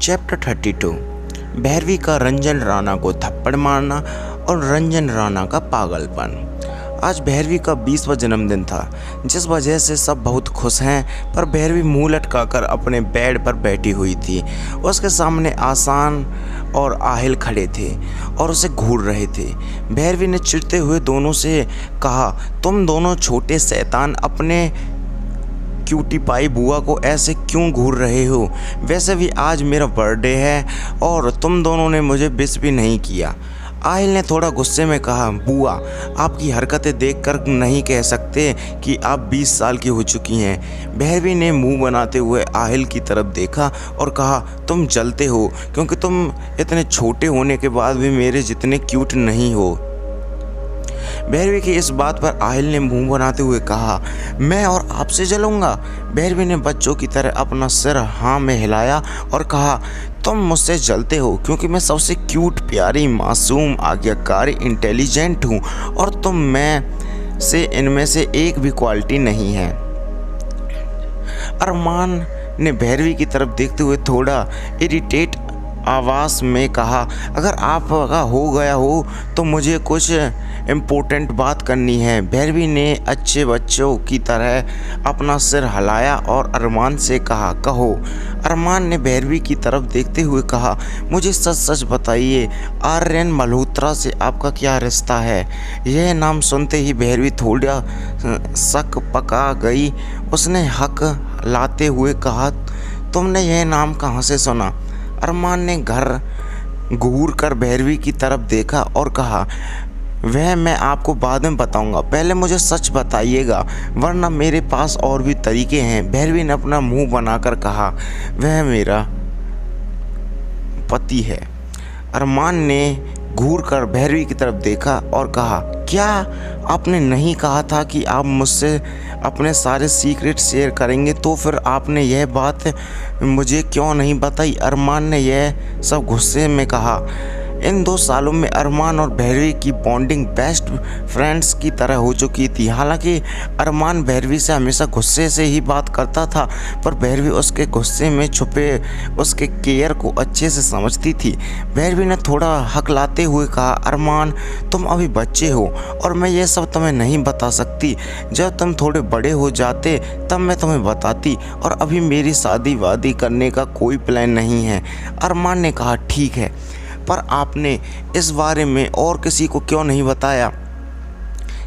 Chapter 32 Bhairavi का रंजन राणा को थप्पड़ मारना और रंजन राणा का पागलपन। आज भैरवी का 20वां जन्मदिन था, जिस वजह से सब बहुत खुश हैं, पर भैरवी मुंह लटकाकर अपने बेड पर बैठी हुई थी। उसके सामने आसान और आहिल खड़े थे और उसे घूर रहे थे। भैरवी ने चिढ़ते हुए दोनों से कहा, तुम दोनों छोटे शैतान अपने क्यूटी पाई बुआ को ऐसे क्यों घूर रहे हो? वैसे भी आज मेरा बर्थडे है और तुम दोनों ने मुझे विश भी नहीं किया। आहिल ने थोड़ा गुस्से में कहा, बुआ आपकी हरकतें देखकर नहीं कह सकते कि आप 20 साल की हो चुकी हैं। भैरवी ने मुंह बनाते हुए आहिल की तरफ देखा और कहा, तुम जलते हो क्योंकि तुम इतने छोटे होने के बाद भी मेरे जितने क्यूट नहीं हो। भैरवी की इस बात पर आहिल ने मुंह बनाते हुए कहा, मैं और आपसे जलूंगा? भैरवी ने बच्चों की तरह अपना सिर हाँ में हिलाया और कहा, तुम मुझसे जलते हो क्योंकि मैं सबसे क्यूट, प्यारी, मासूम, आज्ञाकारी, इंटेलिजेंट हूँ और तुम में से इनमें से एक भी क्वालिटी नहीं है। अरमान ने भैरवी की तरफ देखते हुए थोड़ा इरिटेट आवाज़ में कहा, अगर आपका हो गया हो तो मुझे कुछ इम्पोर्टेंट बात करनी है। भैरवी ने अच्छे बच्चों की तरह अपना सिर हिलाया और अरमान से कहा, कहो। अरमान ने भैरवी की तरफ देखते हुए कहा, मुझे सच सच बताइए, आर्यन मल्होत्रा से आपका क्या रिश्ता है? यह नाम सुनते ही भैरवी थोड़ा शक पका गई। उसने हक लाते हुए कहा, तुमने यह नाम कहाँ से सुना? अरमान ने घर घूर कर भैरवी की तरफ देखा और कहा, वह मैं आपको बाद में बताऊंगा, पहले मुझे सच बताइएगा वरना मेरे पास और भी तरीके हैं। भैरवी ने अपना मुंह बनाकर कहा, वह मेरा पति है। अरमान ने घूर कर भैरवी की तरफ देखा और कहा, क्या आपने नहीं कहा था कि आप मुझसे अपने सारे सीक्रेट शेयर करेंगे? तो फिर आपने यह बात मुझे क्यों नहीं बताई? अरमान ने यह सब गुस्से में कहा। इन 2 सालों में अरमान और भैरवी की बॉन्डिंग बेस्ट फ्रेंड्स की तरह हो चुकी थी। हालांकि अरमान भैरवी से हमेशा गुस्से से ही बात करता था, पर भैरवी उसके गुस्से में छुपे उसके केयर को अच्छे से समझती थी। भैरवी ने थोड़ा हक लाते हुए कहा, अरमान तुम अभी बच्चे हो और मैं ये सब तुम्हें नहीं बता सकती। जब तुम थोड़े बड़े हो जाते तब मैं तुम्हें बताती, और अभी मेरी शादी वादी करने का कोई प्लान नहीं है। अरमान ने कहा, ठीक है, पर आपने इस बारे में और किसी को क्यों नहीं बताया?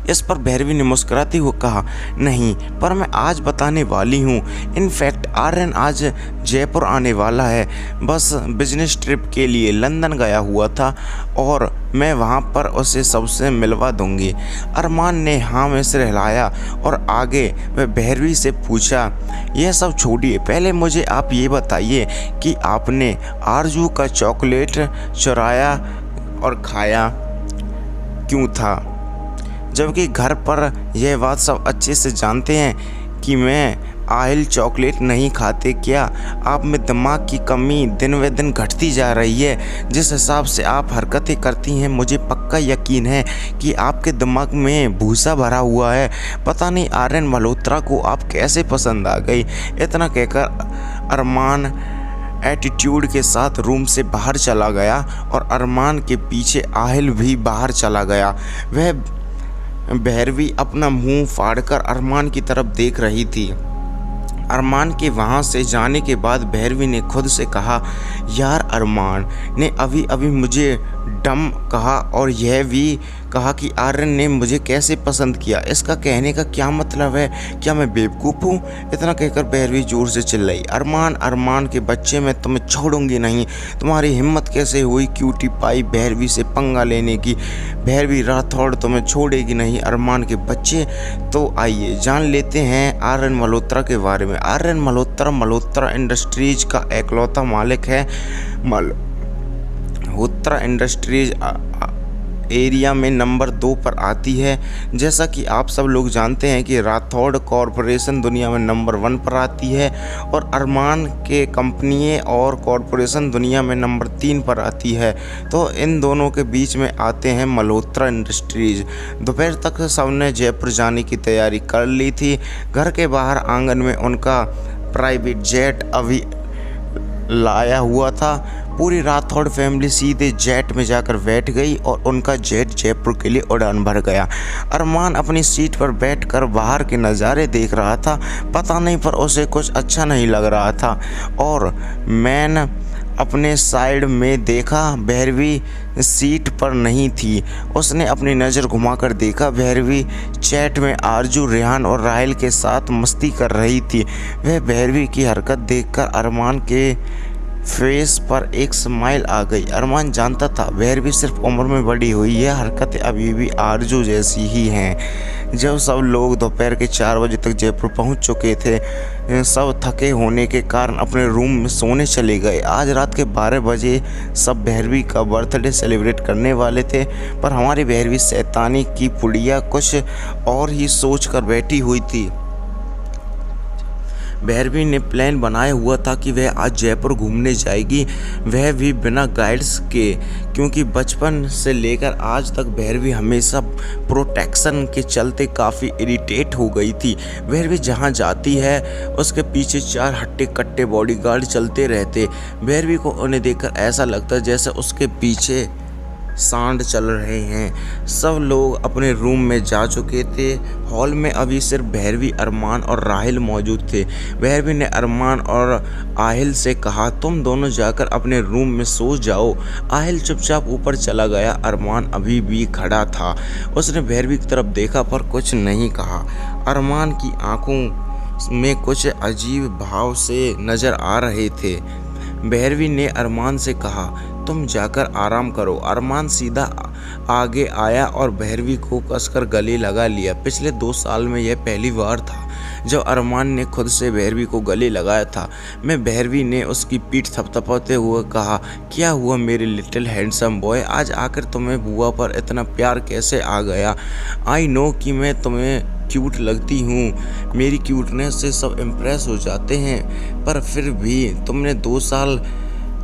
इस पर भैरवी ने मुस्कुराते हुए कहा, नहीं, पर मैं आज बताने वाली हूँ। इनफैक्ट आर्यन आज जयपुर आने वाला है, बस बिजनेस ट्रिप के लिए लंदन गया हुआ था और मैं वहाँ पर उसे सबसे मिलवा दूंगी। अरमान ने हाँ में सिर हिलाया और आगे वह भैरवी से पूछा, यह सब छोड़िए, पहले मुझे आप ये बताइए कि आपने आरजू का चॉकलेट चुराया और खाया क्यों था, जबकि घर पर यह बात सब अच्छे से जानते हैं कि मैं आहिल चॉकलेट नहीं खाते? क्या आप में दिमाग की कमी दिन व दिन घटती जा रही है? जिस हिसाब से आप हरकतें करती हैं, मुझे पक्का यकीन है कि आपके दिमाग में भूसा भरा हुआ है। पता नहीं आर्यन मल्होत्रा को आप कैसे पसंद आ गई। इतना कहकर अरमान एटीट्यूड के साथ रूम से बाहर चला गया और अरमान के पीछे आहिल भी बाहर चला गया। वह भैरवी अपना मुंह फाड़कर अरमान की तरफ देख रही थी। अरमान के वहाँ से जाने के बाद भैरवी ने खुद से कहा, यार अरमान ने अभी अभी मुझे डम कहा और यह भी कहा कि आर्यन ने मुझे कैसे पसंद किया। इसका कहने का क्या मतलब है? क्या मैं बेवकूफ़ हूँ? इतना कहकर भैरवी जोर से चिल्लाई, अरमान, अरमान के बच्चे, मैं तुम्हें छोड़ूंगी नहीं। तुम्हारी हिम्मत कैसे हुई क्यूटी पाई भैरवी से पंगा लेने की? भैरवी राठौड़ तुम्हें छोड़ेगी नहीं, अरमान के बच्चे। तो आइए जान लेते हैं आर्यन मल्होत्रा के बारे में। आर्यन मल्होत्रा मल्होत्रा इंडस्ट्रीज का एकलौता मालिक है। मल्होत्रा इंडस्ट्रीज एरिया में नंबर 2 पर आती है। जैसा कि आप सब लोग जानते हैं कि राठौड़ कॉरपोरेशन दुनिया में नंबर 1 पर आती है और अरमान के कंपनी और कॉरपोरेशन दुनिया में नंबर 3 पर आती है। तो इन दोनों के बीच में आते हैं मल्होत्रा इंडस्ट्रीज। दोपहर तक सबने जयपुर जाने की तैयारी कर ली थी। घर के बाहर आंगन में उनका प्राइवेट जेट अभी लाया हुआ था। पूरी राठौड़ फैमिली सीधे जेट में जाकर बैठ गई और उनका जेट जयपुर के लिए उड़ान भर गया। अरमान अपनी सीट पर बैठकर बाहर के नज़ारे देख रहा था। पता नहीं पर उसे कुछ अच्छा नहीं लग रहा था। और मैंने अपने साइड में देखा, भैरवी सीट पर नहीं थी। उसने अपनी नज़र घुमाकर देखा, भैरवी चैट में आरजू, रेहान और राहिल के साथ मस्ती कर रही थी। वह भैरवी की हरकत देखकर अरमान के फेस पर एक स्माइल आ गई। अरमान जानता था भैरवी सिर्फ उम्र में बड़ी हुई, यह हरकतें अभी भी आरजू जैसी ही हैं। जब सब लोग दोपहर के 4 बजे तक जयपुर पहुंच चुके थे, सब थके होने के कारण अपने रूम में सोने चले गए। आज रात के 12 बजे सब भैरवी का बर्थडे सेलिब्रेट करने वाले थे, पर हमारी भैरवी शैतानी की पुड़िया कुछ और ही सोच कर बैठी हुई थी। भैरवी ने प्लान बनाया हुआ था कि वह आज जयपुर घूमने जाएगी, वह भी बिना गाइड्स के, क्योंकि बचपन से लेकर आज तक भैरवी हमेशा प्रोटेक्शन के चलते काफ़ी इरिटेट हो गई थी। भैरवी जहां जाती है उसके पीछे 4 हट्टे कट्टे बॉडीगार्ड चलते रहते। भैरवी को उन्हें देखकर ऐसा लगता जैसे उसके पीछे सांड चल रहे हैं। सब लोग अपने रूम में जा चुके थे। हॉल में अभी सिर्फ भैरवी, अरमान और राहिल मौजूद थे। भैरवी ने अरमान और आहिल से कहा, तुम दोनों जाकर अपने रूम में सो जाओ। आहिल चुपचाप ऊपर चला गया। अरमान अभी भी खड़ा था। उसने भैरवी की तरफ देखा पर कुछ नहीं कहा। अरमान की आंखों में कुछ अजीब भाव से नजर आ रहे थे। भैरवी ने अरमान से कहा, तुम जाकर आराम करो। अरमान सीधा आगे आया और भैरवी को कसकर गले लगा लिया। पिछले 2 साल में यह पहली बार था जब अरमान ने खुद से भैरवी को गले लगाया था। भैरवी ने उसकी पीठ थपथपाते हुए कहा, क्या हुआ मेरे लिटिल हैंडसम बॉय, आज आकर तुम्हें बुआ पर इतना प्यार कैसे आ गया? आई नो कि मैं तुम्हें क्यूट लगती हूँ, मेरी क्यूटनेस से सब इम्प्रेस हो जाते हैं, पर फिर भी तुमने 2 साल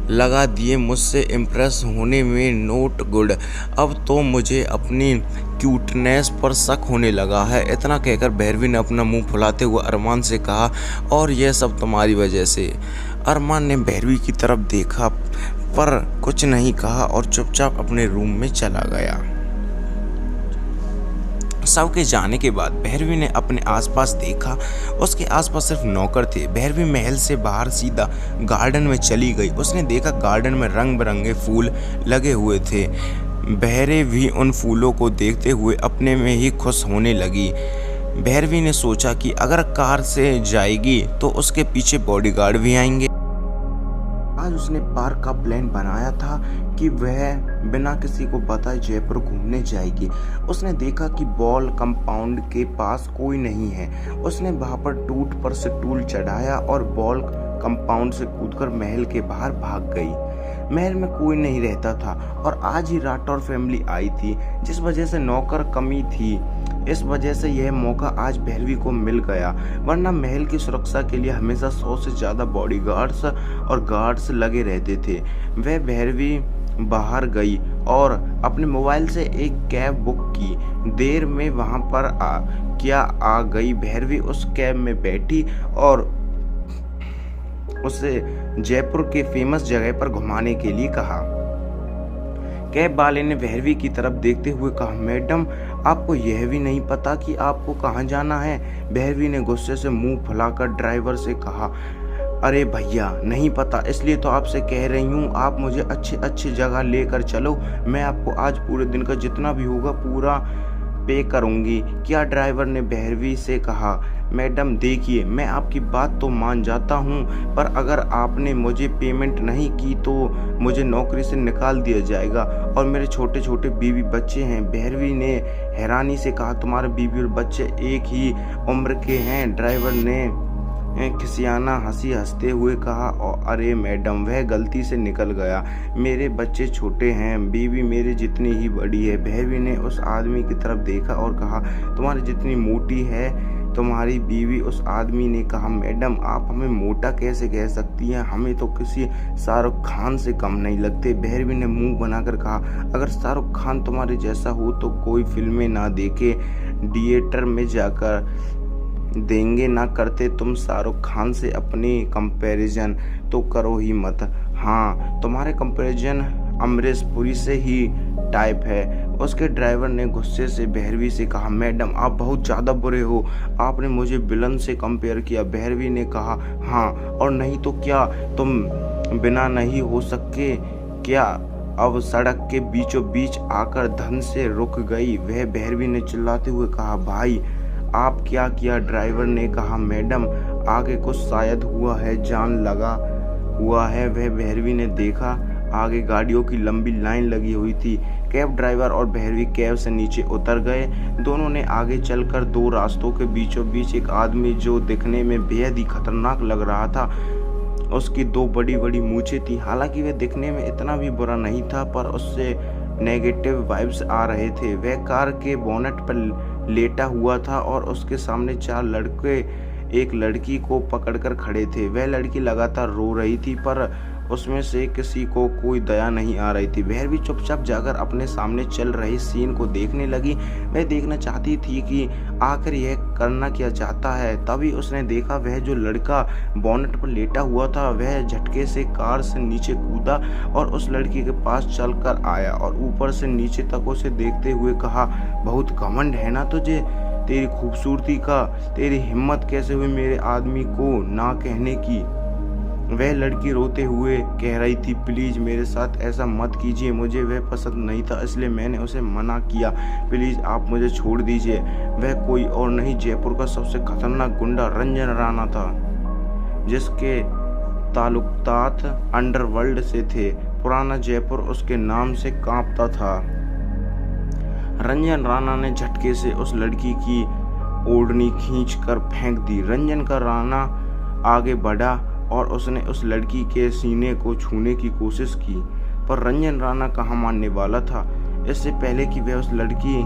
लगा दिए मुझसे इम्प्रेस होने में। Note good. अब तो मुझे अपनी क्यूटनेस पर शक होने लगा है। इतना कहकर भैरवी ने अपना मुंह फुलाते हुए अरमान से कहा, और यह सब तुम्हारी वजह से। अरमान ने भैरवी की तरफ देखा पर कुछ नहीं कहा और चुपचाप अपने रूम में चला गया। सबके जाने के बाद भैरवी ने अपने आसपास देखा। उसके आसपास सिर्फ नौकर थे। भैरवी महल से बाहर सीधा गार्डन में चली गई। उसने देखा गार्डन में रंग बिरंगे फूल लगे हुए थे। भैरवी उन फूलों को देखते हुए अपने में ही खुश होने लगी। भैरवी ने सोचा कि अगर कार से जाएगी तो उसके पीछे बॉडीगार्ड भी आएंगे। आज उसने पार्क का प्लान बनाया था कि वह बिना किसी को बताए जयपुर घूमने जाएगी। उसने देखा कि बॉल कंपाउंड के पास कोई नहीं है। उसने वहां पर टूट पर से टूल चढ़ाया और बॉल कंपाउंड से कूदकर महल के बाहर भाग गई। महल में कोई नहीं रहता था और आज ही राठौर फैमिली आई थी, जिस वजह से नौकर कमी थी। इस वजह से यह मौका आज भैरवी को मिल गया, वरना महल की सुरक्षा के लिए हमेशा 100 से ज़्यादा बॉडीगार्ड्स और गार्ड्स लगे रहते थे। वह भैरवी बाहर गई और अपने मोबाइल से एक कैब बुक की। देर में वहां पर आ गई। भैरवी उस कैब में बैठी और उसे जयपुर के फेमस जगह पर घुमाने के लिए कहा। कैब वाले ने भैरवी की तरफ देखते हुए कहा, मैडम आपको यह भी नहीं पता कि आपको कहाँ जाना है? भैरवी ने गुस्से से मुंह फुलाकर ड्राइवर से कहा, अरे भैया नहीं पता, इसलिए तो आपसे कह रही हूँ, आप मुझे अच्छी जगह लेकर चलो। मैं आपको आज पूरे दिन का जितना भी होगा पूरा पे करूँगी। क्या? ड्राइवर ने भैरवी से कहा। मैडम देखिए, मैं आपकी बात तो मान जाता हूँ, पर अगर आपने मुझे पेमेंट नहीं की तो मुझे नौकरी से निकाल दिया जाएगा और मेरे छोटे छोटे बीवी बच्चे हैं। भैरवी ने हैरानी से कहा, तुम्हारे बीवी और बच्चे एक ही उम्र के हैं? ड्राइवर ने खिसियाना हंसी हंसते हुए कहा, अरे मैडम वह गलती से निकल गया, मेरे बच्चे छोटे हैं, बीवी मेरे जितनी ही बड़ी है। भैरवी ने उस आदमी की तरफ देखा और कहा, तुम्हारी जितनी मोटी है तुम्हारी बीवी? उस आदमी ने कहा, मैडम आप हमें मोटा कैसे कह सकती हैं, हमें तो किसी शाहरुख खान से कम नहीं लगते। भैरवी ने मुंह बनाकर कहा, अगर शाहरुख खान तुम्हारे जैसा हो तो कोई फिल्में ना देखे, थिएटर में जाकर देंगे ना करते तुम शाहरुख खान से अपनी कंपैरिजन तो करो ही मत। हाँ, तुम्हारे कंपैरिजन अमरीश पुरी से ही टाइप है। उसके ड्राइवर ने गुस्से से भैरवी से कहा, मैडम आप बहुत ज़्यादा बुरे हो, आपने मुझे विलन से कंपेयर किया। भैरवी ने कहा, हाँ और नहीं तो क्या, तुम बिना नहीं हो सके क्या। अब सड़क के बीचों बीच आकर धन से रुक गई वह। भैरवी ने चिल्लाते हुए कहा, भाई आप क्या किया। ड्राइवर ने कहा, मैडम आगे कुछ शायद हुआ है, जान लगा हुआ है। वह भैरवी ने देखा आगे गाड़ियों की लंबी लाइन लगी हुई थी। कैब ड्राइवर और भैरवी कैब से नीचे उतर गए। दोनों ने आगे चलकर दो रास्तों के बीचों बीच एक आदमी जो दिखने में बेहद ही खतरनाक लग रहा था। उसकी दो बड़ी बड़ी मूछें थी। हालांकि वह दिखने में इतना भी बुरा नहीं था, पर उससे नेगेटिव वाइब्स आ रहे थे। वह कार के बोनेट पर लेटा हुआ था और उसके सामने चार लड़के एक लड़की को पकड़कर खड़े थे। वह लड़की लगातार रो रही थी, पर उसमें से किसी को कोई दया नहीं आ रही थी। भैरवी चुपचाप जाकर अपने सामने चल रहे सीन को देखने लगी। वह देखना चाहती थी कि आखिर यह करना क्या चाहता है। तभी उसने देखा वह जो लड़का बोनेट पर लेटा हुआ था वह झटके से कार से नीचे कूदा और उस लड़की के पास चलकर आया और ऊपर से नीचे तक उसे देखते हुए कहा, बहुत घमंड है ना तुझे तेरी खूबसूरती का। तेरी हिम्मत कैसे हुई मेरे आदमी को ना कहने की। वह लड़की रोते हुए कह रही थी, प्लीज़ मेरे साथ ऐसा मत कीजिए, मुझे वह पसंद नहीं था इसलिए मैंने उसे मना किया, प्लीज़ आप मुझे छोड़ दीजिए। वह कोई और नहीं, जयपुर का सबसे खतरनाक गुंडा रंजन राणा था, जिसके ताल्लुकात अंडरवर्ल्ड से थे। पुराना जयपुर उसके नाम से कांपता था। रंजन राणा ने झटके से उस लड़की की ओढ़नी खींच कर फेंक दी। रंजन का राणा आगे बढ़ा और उसने उस लड़की के सीने को छूने की कोशिश की, पर रंजन राणा कहाँ मानने वाला था। इससे पहले कि वह उस लड़की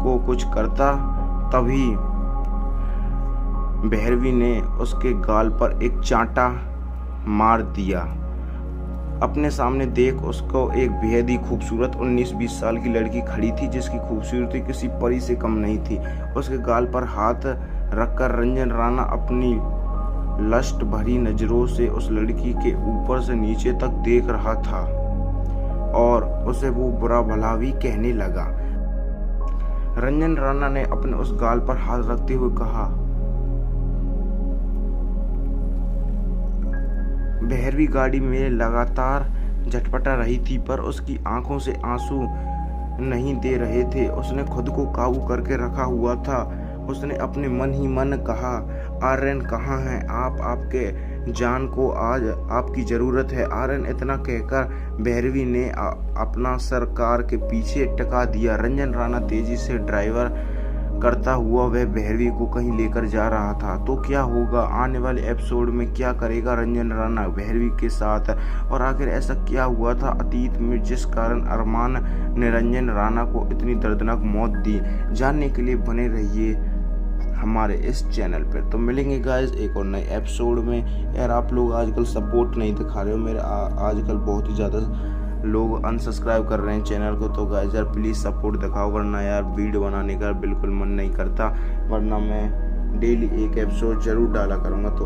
को कुछ करता, तभी भैरवी ने उसके गाल पर एक चांटा मार दिया। अपने सामने देख उसको एक बेहद ही खूबसूरत 19-20 साल की लड़की खड़ी थी, जिसकी खूबसूरती किसी परी से कम नहीं थी। उसके गाल पर हाथ रखकर रंजन राणा अपनी लस्ट भरी नजरों से उस लड़की के ऊपर से नीचे तक देख रहा था और उसे वो बुरा भला भी कहने लगा। रंजन राणा ने अपने उस गाल पर हाथ रखते हुए कहा, भैरवी गाड़ी में लगातार झटपटा रही थी, पर उसकी आंखों से आंसू नहीं दे रहे थे। उसने खुद को काबू करके रखा हुआ था। उसने अपने मन ही मन कहा, आर्यन कहाँ है आप? आपके जान को आज आपकी ज़रूरत है। आर्यन इतना कहकर भैरवी ने अपना सर कार के पीछे टिका दिया। रंजन राणा तेजी से ड्राइवर करता हुआ वह भैरवी को कहीं लेकर जा रहा था। तो क्या होगा आने वाले एपिसोड में, क्या करेगा रंजन राणा भैरवी के साथ, और आखिर ऐसा क्या हुआ था अतीत में जिस कारण अरमान ने रंजन राणा को इतनी दर्दनाक मौत दी। जानने के लिए बने रहिए हमारे इस चैनल पर। तो मिलेंगे गाइस एक और नए एपिसोड में। यार आप लोग आजकल सपोर्ट नहीं दिखा रहे हो मेरे, आजकल बहुत ही ज़्यादा लोग अनसब्सक्राइब कर रहे हैं चैनल को। तो गाइस यार प्लीज़ सपोर्ट दिखाओ, वरना यार वीडियो बनाने का बिल्कुल मन नहीं करता, वरना मैं डेली एक एपिसोड ज़रूर डाला करूँगा। तो